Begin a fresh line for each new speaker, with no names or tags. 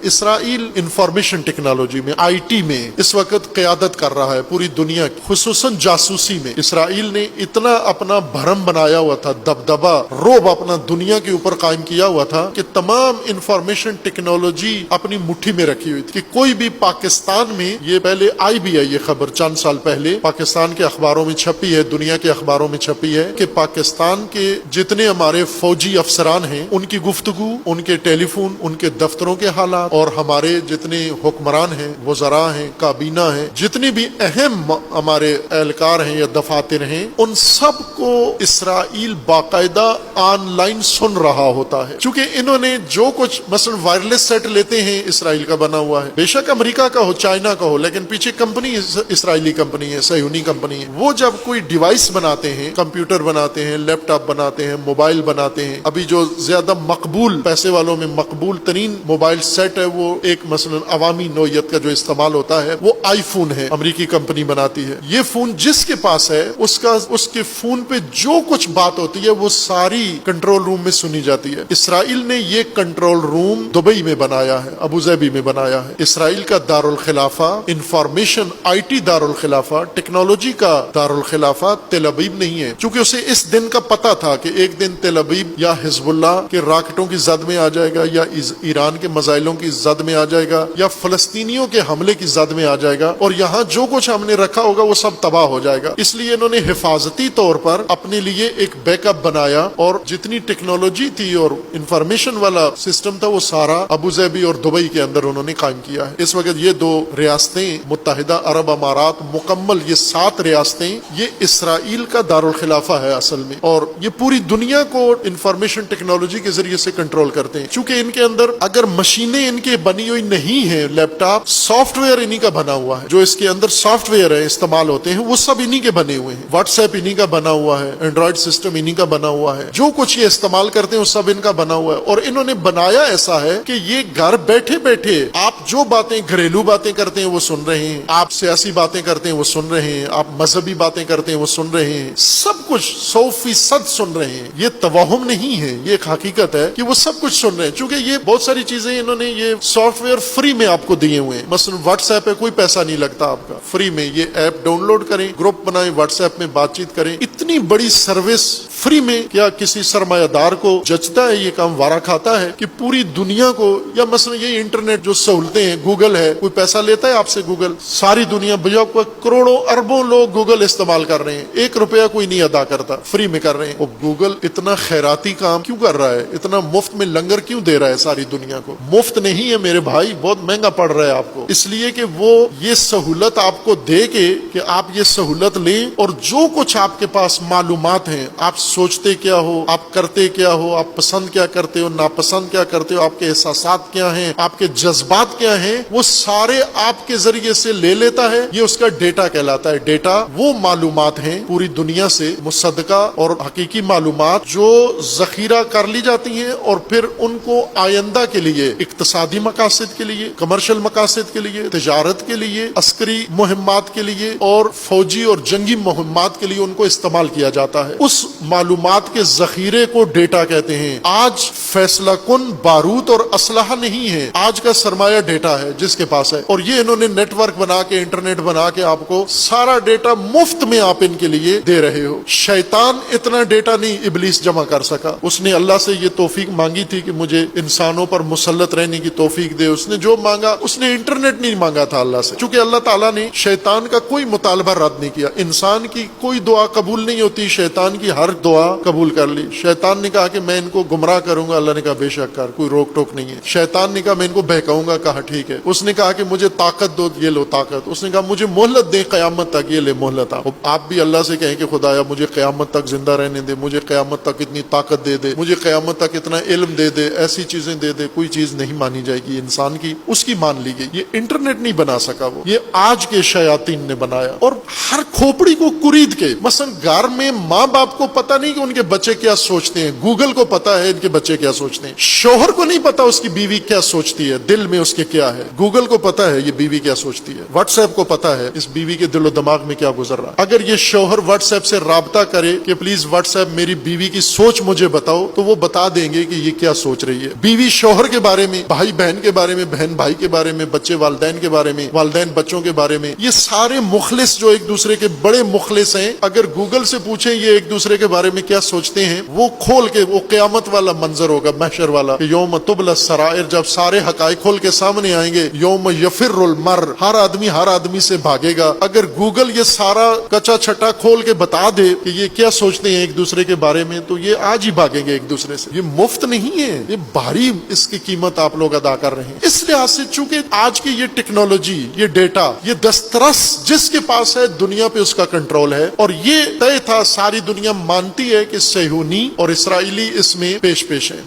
اسرائیل information technology میں، I T میں اس وقت قیادت کر رہا ہے پوری دنیا کی، خصوصاً جاسوسی میں۔ اسرائیل نے اتنا اپنا بھرم بنایا ہوا تھا، دبدبا، رعب اپنا دنیا کے اوپر قائم کیا ہوا تھا کہ تمام انفارمیشن ٹیکنالوجی اپنی مٹھی میں رکھی ہوئی تھی کہ کوئی بھی پاکستان میں، یہ پہلے آئی بھی ہے یہ خبر چند سال پہلے، پاکستان کے اخباروں میں چھپی ہے، دنیا کے اخباروں میں چھپی ہے کہ پاکستان کے جتنے ہمارے فوجی افسران ہیں ان کی گفتگو، ان کے ٹیلی فون، ان کے دفتروں کے حالات، اور ہمارے جتنے حکمران ہیں، وزراء ہیں، کابینہ ہیں، جتنے بھی اہم ہمارے اہلکار ہیں یا دفاتر ہیں، ان سب کو اسرائیل باقاعدہ آن لائن سن رہا ہوتا ہے، چونکہ انہوں نے جو کچھ مثلا وائرلیس سیٹ لیتے ہیں اسرائیل کا بنا ہوا ہے، بے شک امریکہ کا ہو، چائنا کا ہو، لیکن پیچھے کمپنی اسرائیلی کمپنی ہے، صہیونی کمپنی ہے۔ وہ جب کوئی ڈیوائس بناتے ہیں، کمپیوٹر بناتے ہیں، لیپ ٹاپ بناتے ہیں، موبائل بناتے ہیں، ابھی جو زیادہ مقبول، پیسے والوں میں مقبول ترین موبائل سیٹ ہے وہ ایک مثلا عوامی نوعیت کا جو استعمال ہوتا ہے وہ آئی فون ہے، امریکی کمپنی بناتی ہے۔ یہ فون جس کے پاس ہے اس کے فون پہ جو کچھ بات ہوتی ہے وہ ساری کنٹرول روم میں سنی جاتی ہے۔ اسرائیل نے یہ کنٹرول روم دبئی میں بنایا ہے، ابو ظہبی میں بنایا ہے۔ اسرائیل کا دارالخلافہ، انفارمیشن آئی ٹی دارالخلافہ، ٹیکنالوجی کا دارالخلافہ تل ابیب نہیں ہے، چونکہ اسے اس دن کا پتا تھا کہ ایک دن تل ابیب یا حزب اللہ کے راکٹوں کی زد میں آ جائے گا، یا ایران کے میزائلوں کی زد میں آ جائے گا، یا فلسطینیوں کے حملے کی زد میں آ جائے گا، اور یہاں جو کچھ ہم نے رکھا ہوگا وہ سب تباہ ہو جائے گا۔ اس لیے انہوں نے حفاظتی طور پر اپنے لیے ایک بیک اپ بنایا، اور جتنی ٹیکنالوجی تھی اور انفارمیشن والا سسٹم تھا وہ سارا ابو ظہبی اور دبئی کے اندر انہوں نے قائم کیا ہے۔ اس وقت یہ دو ریاستیں، متحدہ عرب امارات، مکمل یہ 7 ریاستیں، یہ اسرائیل کا دارالخلافہ ہے اصل میں، اور یہ پوری دنیا کو انفارمیشن ٹیکنالوجی کے ذریعے سے کنٹرول کرتے ہیں۔ چونکہ ان کے اندر اگر مشینیں ان کے بنی ہوئی نہیں ہیں، لیپ ٹاپ، سافٹ ویئر انہی کا بنا ہوا ہے، جو اس کے اندر سافٹ ویئر ہے استعمال ہوتے ہیں وہ سب انہی کے بنے ہوئے ہیں، واٹس ایپ انہی کا بنا ہوا ہے، اینڈرائڈ سسٹم انہی کا بنا ہوا ہے، جو کچھ یہ استعمال کرتے ہیں وہ سب ان کا بنا ہوا ہے۔ اور انہوں نے بنایا ایسا ہے کہ یہ گھر بیٹھے بیٹھے آپ جو باتیں، گھریلو باتیں کرتے ہیں وہ سن رہے ہیں، آپ سیاسی باتیں کرتے ہیں وہ سن رہے ہیں، آپ مذہبی باتیں کرتے ہیں وہ سن رہے ہیں، سب کچھ 100% سن رہے ہیں۔ یہ توہم نہیں ہے، یہ ایک حقیقت ہے کہ وہ سب کچھ سن رہے ہیں، چونکہ یہ بہت ساری چیزیں انہوں نے یہ سافٹ ویئر فری میں آپ کو دیے ہوئے ہیں۔ مثلا واٹس ایپ پہ کوئی پیسہ نہیں لگتا آپ کا، فری میں یہ ایپ ڈاؤن لوڈ کریں، گروپ بنائیں، واٹس ایپ میں بات چیت کریں، اتنی بڑی سروس فری میں۔ کیا کسی سرمایہ دار کو جچتا ہے یہ کام، وارا کھاتا ہے کہ پوری دنیا کو، یا مثلا یہ انٹرنیٹ جو سہولتیں ہیں، گوگل ہے، کوئی پیسہ لیتا ہے آپ سے؟ گوگل ساری دنیا بھیا کروڑوں اربوں لوگ گوگل استعمال کر رہے ہیں، 1 روپیہ کوئی نہیں ادا کرتا، فری میں کر رہے ہیں۔ اور گوگل اتنا خیراتی کام کیوں کر رہا ہے، اتنا مفت میں لنگر کیوں دے رہا ہے ساری دنیا کو؟ مفت نہیں ہے میرے بھائی، بہت مہنگا پڑ رہا ہے آپ کو، اس لیے کہ وہ یہ سہولت آپ کو دے کے کہ آپ یہ سہولت لیں، اور جو کچھ آپ کے پاس معلومات ہیں، آپ سوچتے کیا ہو، آپ کرتے کیا ہو، آپ پسند کیا کرتے ہو، ناپسند کیا کرتے ہو، آپ کے احساسات کیا ہیں، آپ کے جذبات کیا ہیں، وہ سارے آپ کے ذریعے سے لے لیتا ہے۔ یہ اس کا ڈیٹا کہلاتا ہے۔ ڈیٹا وہ معلومات ہیں پوری دنیا سے مصدقہ اور حقیقی معلومات جو ذخیرہ کر لی جاتی ہیں، اور پھر ان کو آئندہ کے لیے، اقتصادی مقاصد کے لیے، کمرشل مقاصد کے لیے، تجارت کے لیے، عسکری مہمات کے لیے، اور فوجی اور جنگی مہمات کے لیے ان کو استعمال کیا جاتا ہے۔ اس معلومات کے ذخیرے کو ڈیٹا کہتے ہیں۔ آج فیصلہ کن بارود اور اسلحہ نہیں ہے، آج کا سرمایہ ڈیٹا ہے جس کے پاس ہے، اور یہ انہوں نے نیٹ ورک بنا کے، انٹرنیٹ بنا کے آپ کو سارا ڈیٹا مفت میں آپ ان کے لیے دے رہے ہو۔ شیطان اتنا ڈیٹا نہیں ابلیس جمع کر سکا، اس نے اللہ سے یہ توفیق مانگی تھی کہ مجھے انسانوں پر مسلط رہنے کی توفیق دے، اس نے جو مانگا، اس نے انٹرنیٹ نہیں مانگا تھا اللہ سے، چونکہ اللہ تعالیٰ نے شیطان کا کوئی مطالبہ رد نہیں کیا۔ انسان کی کوئی دعا قبول نہیں ہوتی، شیطان کی ہر دعا قبول کر لی۔ شیطان نے کہا کہ میں ان کو گمراہ کروں گا، اللہ نے کہا بے شک کر، کوئی روک ٹوک نہیں ہے۔ شیطان نے کہا میں ان کو بہکاؤں گا، کہا ٹھیک ہے۔ اس نے کہا کہ مجھے طاقت دو، یہ لو طاقت۔ اس نے کہا مجھے مہلت دے قیامت تک، یہ لے مہلت۔ آپ بھی اللہ سے کہیں کہ خدایا مجھے قیامت تک زندہ رہنے دے، مجھے قیامت تک اتنی طاقت دے دے، مجھے قیامت تک اتنا علم دے دے، ایسی چیزیں دے دے، کوئی چیز نہیں مانی جائے گی انسان کی، اس کی مان لی گئی۔ یہ انٹرنیٹ نہیں بنا سکا، وہ یہ آج کے شیاطین نے بنایا، اور ہر کھوپڑی کو کرید کے۔ مثلا گھر میں ماں باپ کو پتہ نہیں کہ ان کے بچے کیا سوچتے ہیں، گوگل کو پتا ہے ان کے بچے کیا سوچتے ہیں۔ شوہر کو نہیں پتا اس کی بیوی کیا سوچتی ہے، دل میں اس کے کیا ہے۔ گوگل کو پتا ہے یہ بیوی کیا سوچتی ہے، واٹس ایپ کو پتا ہے اس بیوی کے دل و دماغ میں کیا گزر رہا ہے۔ اگر یہ شوہر واٹس ایپ سے رابطہ کرے کہ پلیز واٹس ایپ میری بیوی کی سوچ مجھے بتاؤ، تو وہ بتا دیں گے کہ یہ کیا سوچ رہی ہے۔ بیوی شوہر کے بارے میں، بھائی بھائی بہن کے بارے میں، بہن بھائی کے بارے میں، بچے والدین کے بارے میں، والدین بچوں کے بارے میں، یہ سارے مخلص جو ایک دوسرے کے بڑے مخلص ہیں، اگر گوگل سے پوچھیں یہ ایک دوسرے کے بارے میں کیا سوچتے ہیں، وہ کھول کے وہ قیامت والا منظر ہوگا، محشر والا، کہ یوم تبلی السرائر، جب سارے حقائق کھول کے سامنے آئیں گے، یوم یفر المر، ہر آدمی سے بھاگے گا۔ اگر گوگل یہ سارا کچا چھٹا کھول کے بتا دے کہ یہ کیا سوچتے ہیں ایک دوسرے کے بارے میں، تو یہ آج ہی بھاگیں گے ایک دوسرے سے۔ یہ مفت نہیں ہے، یہ بھاری اس کی قیمت آپ لوگ ادا کر رہے ہیں۔ اس لحاظ سے چونکہ آج کی یہ ٹیکنالوجی، یہ ڈیٹا، یہ دسترس جس کے پاس ہے، دنیا پہ اس کا کنٹرول ہے، اور یہ طے تھا، ساری دنیا مانتی ہے کہ صہیونی اور اسرائیلی اس میں پیش ہیں۔